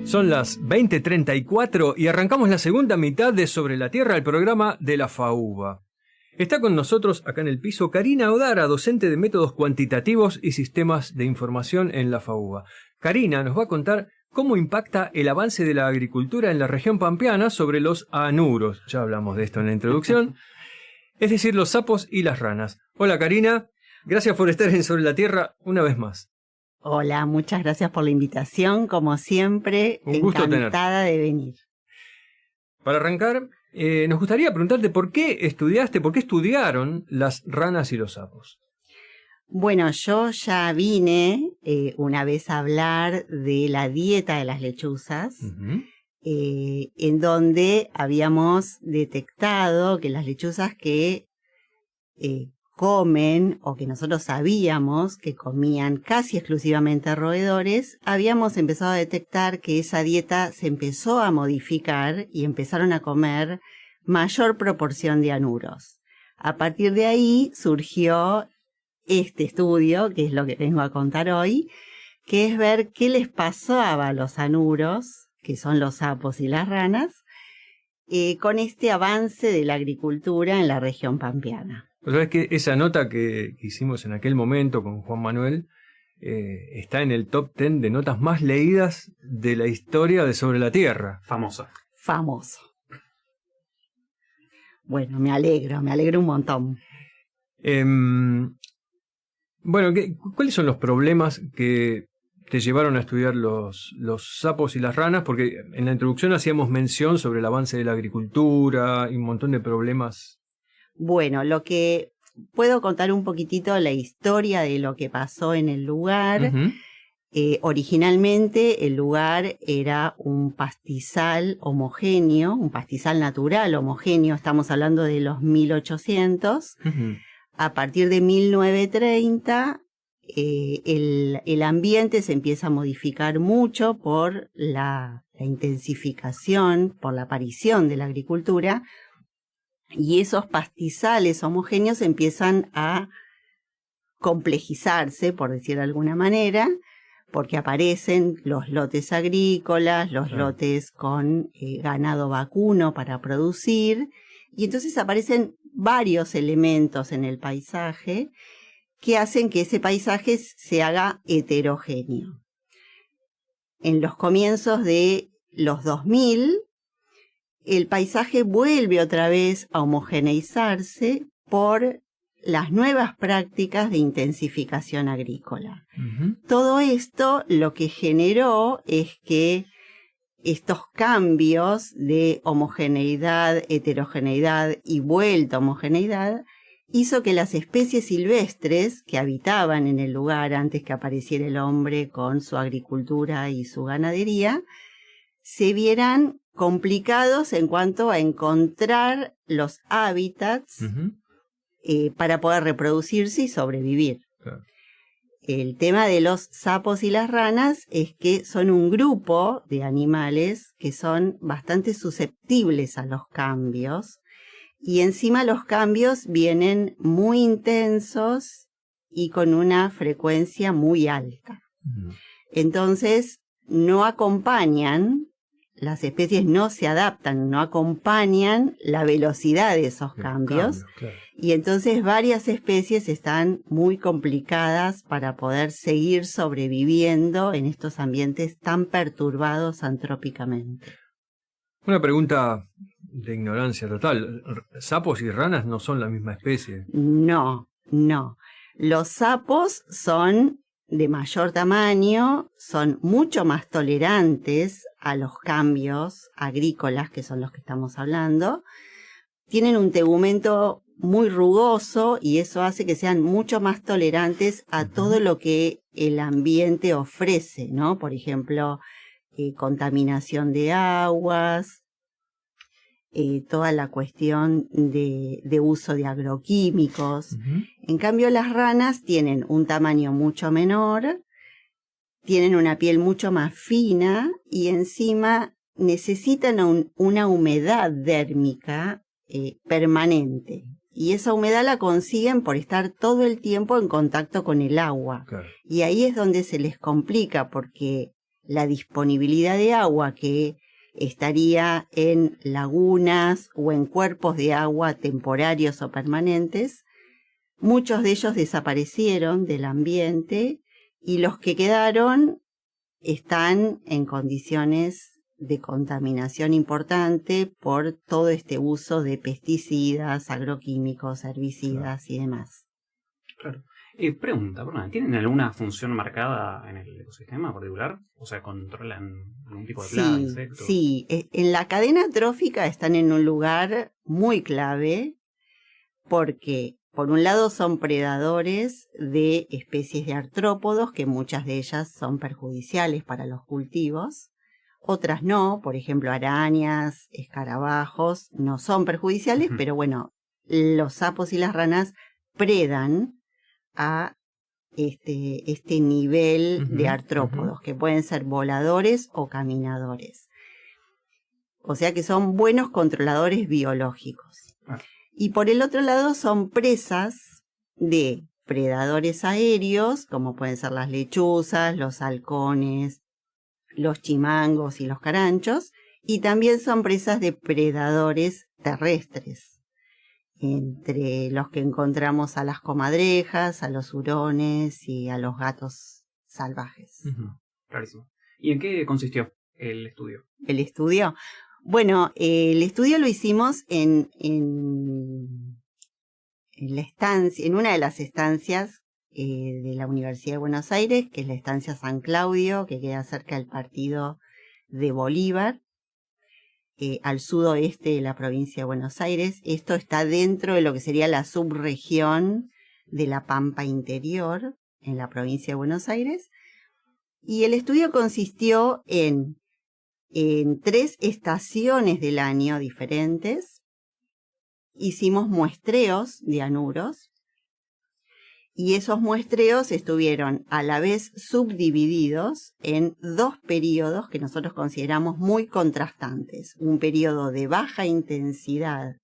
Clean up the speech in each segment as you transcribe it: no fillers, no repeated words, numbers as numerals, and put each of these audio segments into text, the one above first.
Son las 20:34 y arrancamos la segunda mitad de Sobre la Tierra, el programa de la FAUBA. Está con nosotros acá en el piso Karina Odara, docente de métodos cuantitativos y sistemas de información en la FAUBA. Karina nos va a contar cómo impacta el avance de la agricultura en la región pampeana sobre los anuros. Ya hablamos de esto en la introducción. Es decir, los sapos y las ranas. Hola Karina, gracias por estar en Sobre la Tierra una vez más. Hola, muchas gracias por la invitación, como siempre, Un gusto encantada de venir. Para arrancar, nos gustaría preguntarte por qué estudiaron las ranas y los sapos. Bueno, yo ya vine una vez a hablar de la dieta de las lechuzas, en donde habíamos detectado que las lechuzas que comen, o que nosotros sabíamos que comían casi exclusivamente roedores, habíamos empezado a detectar que esa dieta se empezó a modificar y empezaron a comer mayor proporción de anuros. A partir de ahí surgió este estudio, que es lo que vengo a contar hoy, que es ver qué les pasaba a los anuros, que son los sapos y las ranas, con este avance de la agricultura en la región pampeana. Pues sabes que esa nota que hicimos en aquel momento con Juan Manuel está en el top 10 de notas más leídas de la historia de Sobre la Tierra. Famoso. Bueno, me alegro un montón. Bueno, ¿cuáles son los problemas que te llevaron a estudiar los sapos y las ranas? Porque en la introducción hacíamos mención sobre el avance de la agricultura y un montón de problemas. Bueno, lo que puedo contar un poquitito la historia de lo que pasó en el lugar. Originalmente el lugar era un pastizal homogéneo, un pastizal natural homogéneo, estamos hablando de los 1800. A partir de 1930 el ambiente se empieza a modificar mucho por la intensificación, por la aparición de la agricultura. Y esos pastizales homogéneos empiezan a complejizarse, por decir de alguna manera, porque aparecen los lotes agrícolas, los lotes con ganado vacuno para producir, y entonces aparecen varios elementos en el paisaje que hacen que ese paisaje se haga heterogéneo. En los comienzos de los 2000, el paisaje vuelve otra vez a homogeneizarse por las nuevas prácticas de intensificación agrícola. Todo esto lo que generó es que estos cambios de homogeneidad, heterogeneidad y vuelta a homogeneidad hizo que las especies silvestres que habitaban en el lugar antes que apareciera el hombre con su agricultura y su ganadería se vieran complicados en cuanto a encontrar los hábitats para poder reproducirse y sobrevivir. Claro. El tema de los sapos y las ranas es que son un grupo de animales que son bastante susceptibles a los cambios, y encima los cambios vienen muy intensos y con una frecuencia muy alta. Entonces no acompañan, las especies no se adaptan, no acompañan la velocidad de esos cambios. Claro. Y entonces varias especies están muy complicadas para poder seguir sobreviviendo en estos ambientes tan perturbados antrópicamente. Una pregunta de ignorancia total. ¿Sapos y ranas no son la misma especie? No. Los sapos son de mayor tamaño, son mucho más tolerantes a los cambios agrícolas, que son los que estamos hablando. Tienen un tegumento muy rugoso y eso hace que sean mucho más tolerantes a todo lo que el ambiente ofrece, ¿no? Por ejemplo, contaminación de aguas, toda la cuestión de uso de agroquímicos. En cambio, las ranas tienen un tamaño mucho menor, tienen una piel mucho más fina y encima necesitan una humedad dérmica permanente. Y esa humedad la consiguen por estar todo el tiempo en contacto con el agua. Claro. Y ahí es donde se les complica, porque la disponibilidad de agua que estaría en lagunas o en cuerpos de agua temporarios o permanentes, muchos de ellos desaparecieron del ambiente y los que quedaron están en condiciones de contaminación importante por todo este uso de pesticidas, agroquímicos, herbicidas y demás. Claro. Pregunta, ¿tienen alguna función marcada en el ecosistema particular? O sea, ¿controlan algún tipo de plaga, insectos? Sí, en la cadena trófica están en un lugar muy clave porque, por un lado, son predadores de especies de artrópodos, que muchas de ellas son perjudiciales para los cultivos. Otras no, por ejemplo, arañas, escarabajos, no son perjudiciales, pero bueno, los sapos y las ranas predan a este nivel de artrópodos, que pueden ser voladores o caminadores. O sea que son buenos controladores biológicos. Y por el otro lado son presas de predadores aéreos, como pueden ser las lechuzas, los halcones, los chimangos y los caranchos, y también son presas de predadores terrestres, entre los que encontramos a las comadrejas, a los hurones y a los gatos salvajes. Clarísimo. ¿Y en qué consistió el estudio? ¿El estudio? Bueno, el estudio lo hicimos en la estancia, en una de las estancias de la Universidad de Buenos Aires, que es la estancia San Claudio, que queda cerca del partido de Bolívar, al sudoeste de la provincia de Buenos Aires. Esto está dentro de lo que sería la subregión de la Pampa Interior, en la provincia de Buenos Aires. Y el estudio consistió en 3 estaciones del año diferentes. Hicimos muestreos de anuros. Y esos muestreos estuvieron a la vez subdivididos en 2 periodos que nosotros consideramos muy contrastantes. Un periodo de baja intensidad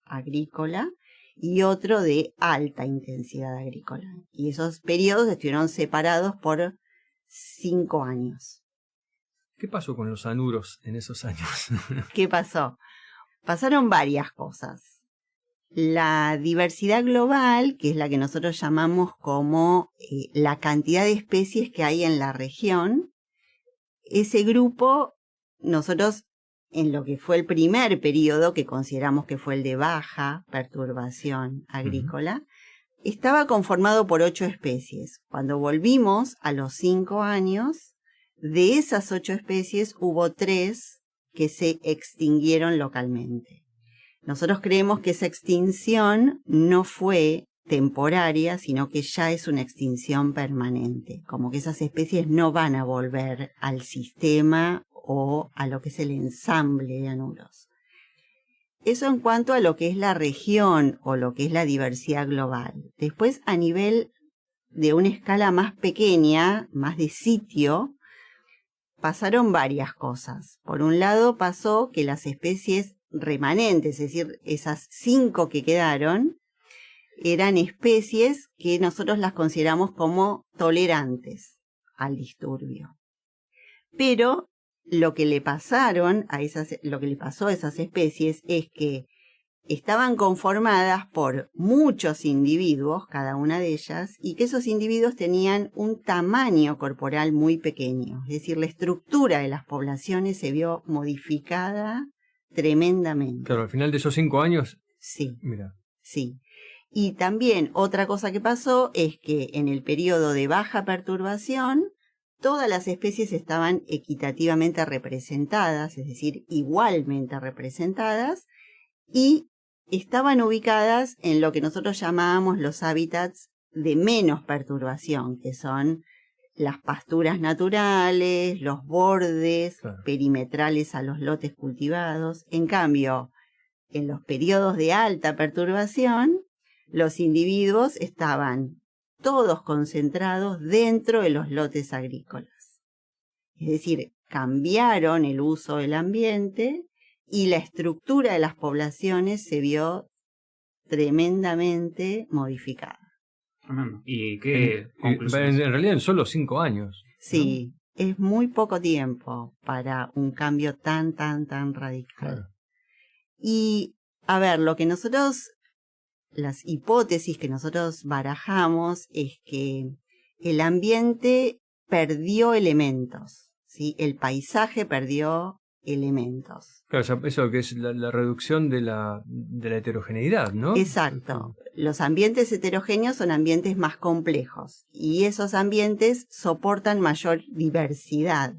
agrícola y otro de alta intensidad agrícola. Y esos periodos estuvieron separados por 5 años. ¿Qué pasó con los anuros en esos años? ¿Qué pasó? Pasaron varias cosas. La diversidad global, que es la que nosotros llamamos como la cantidad de especies que hay en la región, ese grupo, nosotros en lo que fue el primer periodo, que consideramos que fue el de baja perturbación agrícola, estaba conformado por 8 especies. Cuando volvimos a los 5 años, de esas 8 especies hubo 3 que se extinguieron localmente. Nosotros creemos que esa extinción no fue temporaria, sino que ya es una extinción permanente, como que esas especies no van a volver al sistema o a lo que es el ensamble de anuros. Eso en cuanto a lo que es la región o lo que es la diversidad global. Después, a nivel de una escala más pequeña, más de sitio, pasaron varias cosas. Por un lado pasó que las especies remanentes, es decir, esas 5 que quedaron, eran especies que nosotros las consideramos como tolerantes al disturbio. Pero lo que le pasó a esas especies es que estaban conformadas por muchos individuos, cada una de ellas, y que esos individuos tenían un tamaño corporal muy pequeño. Es decir, la estructura de las poblaciones se vio modificada tremendamente. Claro, al final de esos 5 años. Sí. Mira. Sí. Y también otra cosa que pasó es que en el periodo de baja perturbación, todas las especies estaban equitativamente representadas, es decir, igualmente representadas, y estaban ubicadas en lo que nosotros llamábamos los hábitats de menos perturbación, que son las pasturas naturales, los bordes perimetrales a los lotes cultivados. En cambio, en los periodos de alta perturbación, los individuos estaban todos concentrados dentro de los lotes agrícolas. Es decir, cambiaron el uso del ambiente y la estructura de las poblaciones se vio tremendamente modificada. ¿Y qué conclusiones? En realidad en solo 5 años. Sí, es muy poco tiempo para un cambio tan radical. Claro. Y, a ver, las hipótesis que nosotros barajamos es que el ambiente perdió elementos, ¿sí? El paisaje perdió elementos. Claro, eso que es la reducción de la heterogeneidad, ¿no? Exacto. Los ambientes heterogéneos son ambientes más complejos y esos ambientes soportan mayor diversidad.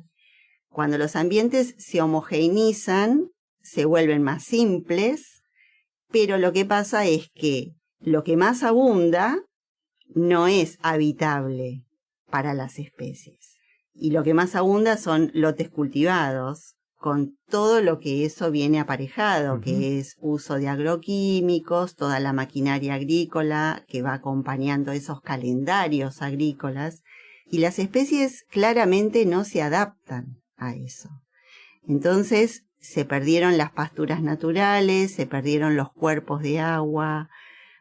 Cuando los ambientes se homogeneizan, se vuelven más simples, pero lo que pasa es que lo que más abunda no es habitable para las especies. Y lo que más abunda son lotes cultivados, con todo lo que eso viene aparejado, que es uso de agroquímicos, toda la maquinaria agrícola que va acompañando esos calendarios agrícolas, y las especies claramente no se adaptan a eso. Entonces se perdieron las pasturas naturales, se perdieron los cuerpos de agua,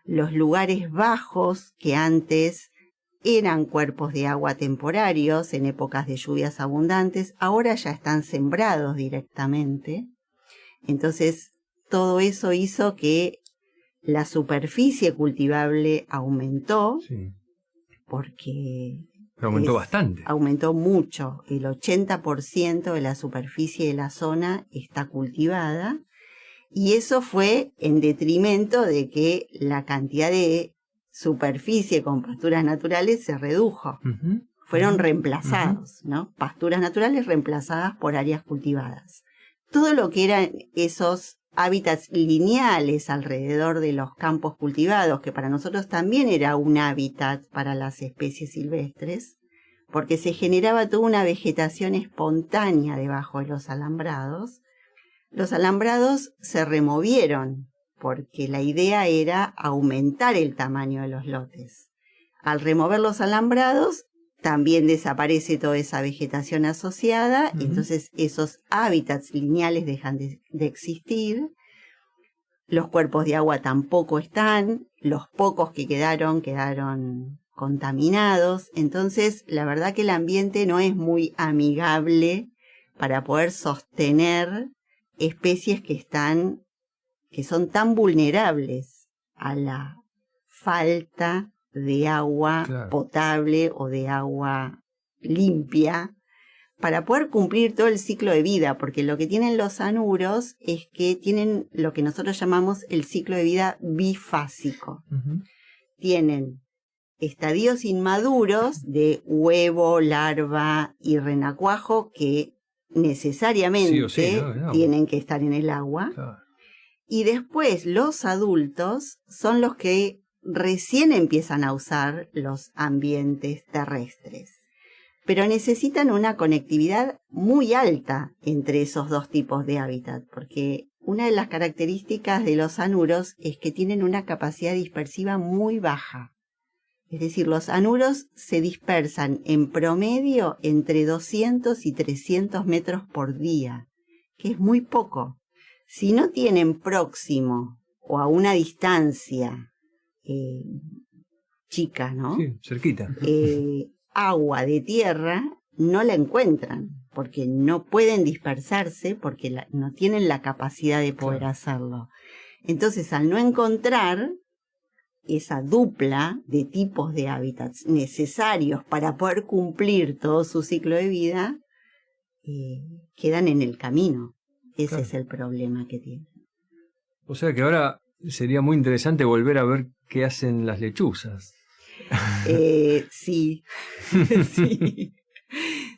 los lugares bajos que antes eran cuerpos de agua temporarios en épocas de lluvias abundantes, ahora ya están sembrados directamente. Entonces, todo eso hizo que la superficie cultivable aumentó, Sí. porque Aumentó bastante. aumentó mucho. El 80% de la superficie de la zona está cultivada, y eso fue en detrimento de que la cantidad de superficie con pasturas naturales se redujo. Fueron reemplazados, ¿no? Pasturas naturales reemplazadas por áreas cultivadas. Todo lo que eran esos hábitats lineales alrededor de los campos cultivados, que para nosotros también era un hábitat para las especies silvestres, porque se generaba toda una vegetación espontánea debajo de los alambrados se removieron, porque la idea era aumentar el tamaño de los lotes. Al remover los alambrados, también desaparece toda esa vegetación asociada, y entonces esos hábitats lineales dejan de existir. Los cuerpos de agua tampoco están, los pocos que quedaron contaminados. Entonces, la verdad que el ambiente no es muy amigable para poder sostener especies que son tan vulnerables a la falta de agua potable o de agua limpia, para poder cumplir todo el ciclo de vida, porque lo que tienen los anuros es que tienen lo que nosotros llamamos el ciclo de vida bifásico. Tienen estadios inmaduros de huevo, larva y renacuajo que necesariamente tienen que estar en el agua. Claro. Y después los adultos son los que recién empiezan a usar los ambientes terrestres. Pero necesitan una conectividad muy alta entre esos dos tipos de hábitat, porque una de las características de los anuros es que tienen una capacidad dispersiva muy baja. Es decir, los anuros se dispersan en promedio entre 200 y 300 metros por día, que es muy poco. Si no tienen próximo o a una distancia chica, ¿no? Sí, cerquita. Agua de tierra, no la encuentran, porque no pueden dispersarse, porque no tienen la capacidad de poder hacerlo. Entonces, al no encontrar esa dupla de tipos de hábitats necesarios para poder cumplir todo su ciclo de vida, quedan en el camino. Ese es el problema que tienen. O sea que ahora sería muy interesante volver a ver qué hacen las lechuzas. Sí.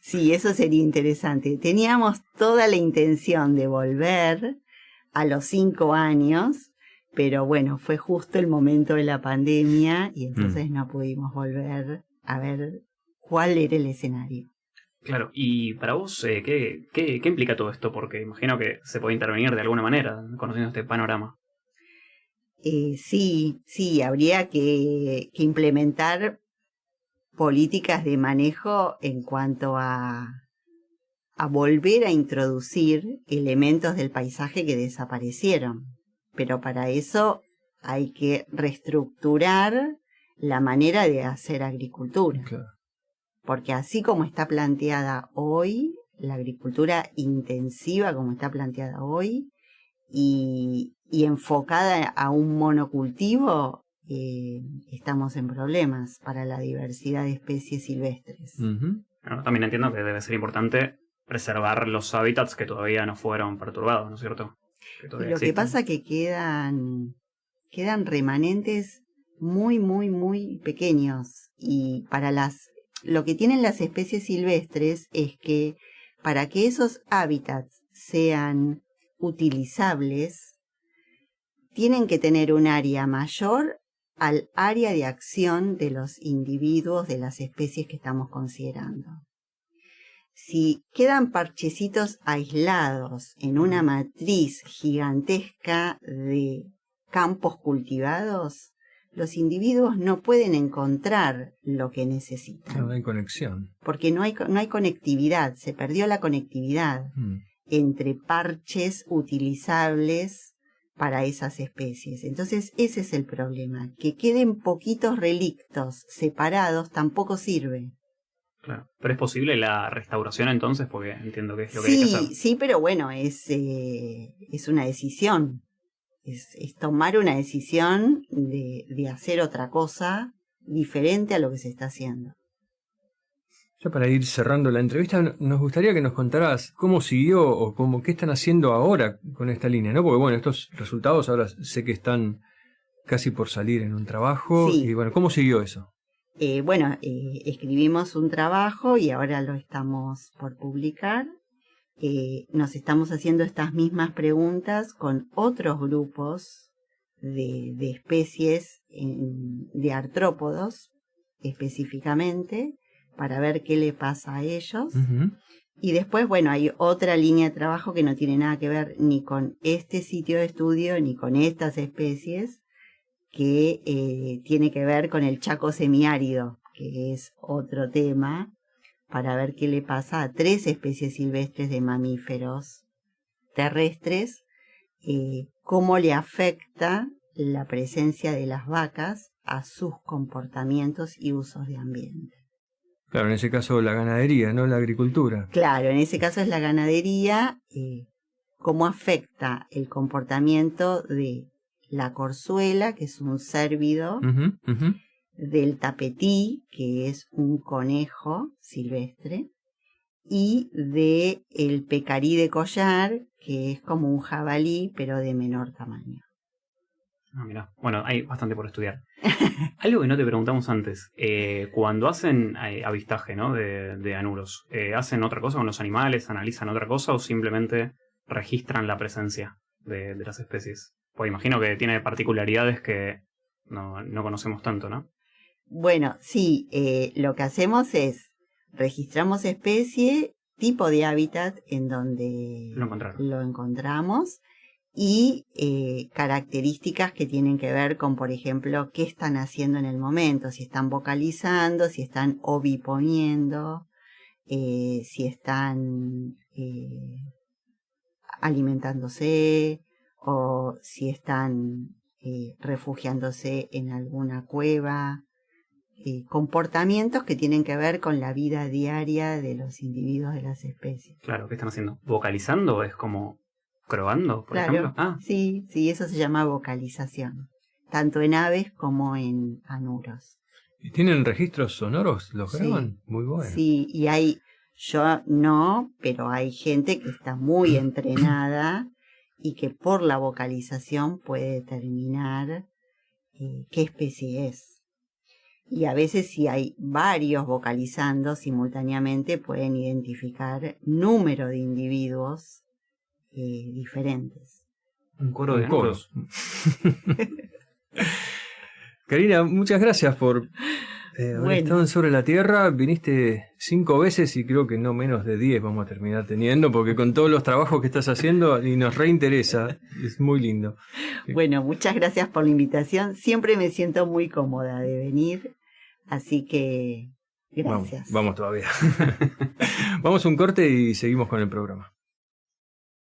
Sí, eso sería interesante. Teníamos toda la intención de volver a los 5 años, pero bueno, fue justo el momento de la pandemia y entonces no pudimos volver a ver cuál era el escenario. Claro, y para vos, ¿qué implica todo esto? Porque imagino que se puede intervenir de alguna manera, conociendo este panorama. Sí, habría que implementar políticas de manejo en cuanto a volver a introducir elementos del paisaje que desaparecieron. Pero para eso hay que reestructurar la manera de hacer agricultura. Claro. porque así como está planteada hoy, la agricultura intensiva como está planteada hoy y enfocada a un monocultivo, estamos en problemas para la diversidad de especies silvestres. Bueno, también entiendo que debe ser importante preservar los hábitats que todavía no fueron perturbados, ¿no es cierto? Lo que pasa es que quedan remanentes muy, muy, muy pequeños, y lo que tienen las especies silvestres es que para que esos hábitats sean utilizables, tienen que tener un área mayor al área de acción de los individuos de las especies que estamos considerando. Si quedan parchecitos aislados en una matriz gigantesca de campos cultivados, los individuos no pueden encontrar lo que necesitan. No hay conexión. Porque no hay conectividad, se perdió la conectividad entre parches utilizables para esas especies. Entonces ese es el problema, que queden poquitos relictos separados tampoco sirve. Claro. Pero es posible la restauración entonces, porque entiendo que es lo que hay que hacer. Sí, pero bueno, es una decisión. Es tomar una decisión de hacer otra cosa diferente a lo que se está haciendo. Ya para ir cerrando la entrevista, nos gustaría que nos contaras cómo siguió o qué están haciendo ahora con esta línea, ¿no? Porque bueno, estos resultados ahora sé que están casi por salir en un trabajo. Sí. Y bueno, ¿cómo siguió eso? Escribimos un trabajo y ahora lo estamos por publicar. Nos estamos haciendo estas mismas preguntas con otros grupos de especies de artrópodos específicamente, para ver qué le pasa a ellos. Y después, bueno, hay otra línea de trabajo que no tiene nada que ver ni con este sitio de estudio ni con estas especies, que tiene que ver con el Chaco semiárido, que es otro tema, para ver qué le pasa a 3 especies silvestres de mamíferos terrestres, cómo le afecta la presencia de las vacas a sus comportamientos y usos de ambiente. Claro, en ese caso la ganadería, no la agricultura. Claro, en ese caso es la ganadería, cómo afecta el comportamiento de la corzuela, que es un cérvido, del tapetí, que es un conejo silvestre, y de el pecarí de collar, que es como un jabalí, pero de menor tamaño. Mirá. Bueno, hay bastante por estudiar. Algo que no te preguntamos antes, cuando hacen avistaje, ¿no?, de anuros, ¿hacen otra cosa con los animales? ¿Analizan otra cosa o simplemente registran la presencia de las especies? Pues imagino que tiene particularidades que no conocemos tanto, ¿no? Bueno, sí, lo que hacemos es registramos especie, tipo de hábitat en donde lo encontramos y características que tienen que ver con, por ejemplo, qué están haciendo en el momento, si están vocalizando, si están oviponiendo, si están alimentándose o si están refugiándose en alguna cueva. Comportamientos que tienen que ver con la vida diaria de los individuos de las especies. Claro, ¿qué están haciendo? ¿Vocalizando? ¿Es como croando, por ejemplo? Sí, eso se llama vocalización, tanto en aves como en anuros. ¿Y tienen registros sonoros? ¿Los graban? Muy bueno. Sí, y yo no, pero hay gente que está muy entrenada y que por la vocalización puede determinar qué especie es. Y a veces si hay varios vocalizando simultáneamente pueden identificar número de individuos diferentes. Un coro de coros. Karina, muchas gracias por haber estado en Sobre la Tierra. Viniste 5 veces y creo que no menos de 10 vamos a terminar teniendo, porque con todos los trabajos que estás haciendo y nos reinteresa, es muy lindo. Bueno, muchas gracias por la invitación. Siempre me siento muy cómoda de venir, así que gracias. Vamos todavía. Vamos a un corte y seguimos con el programa.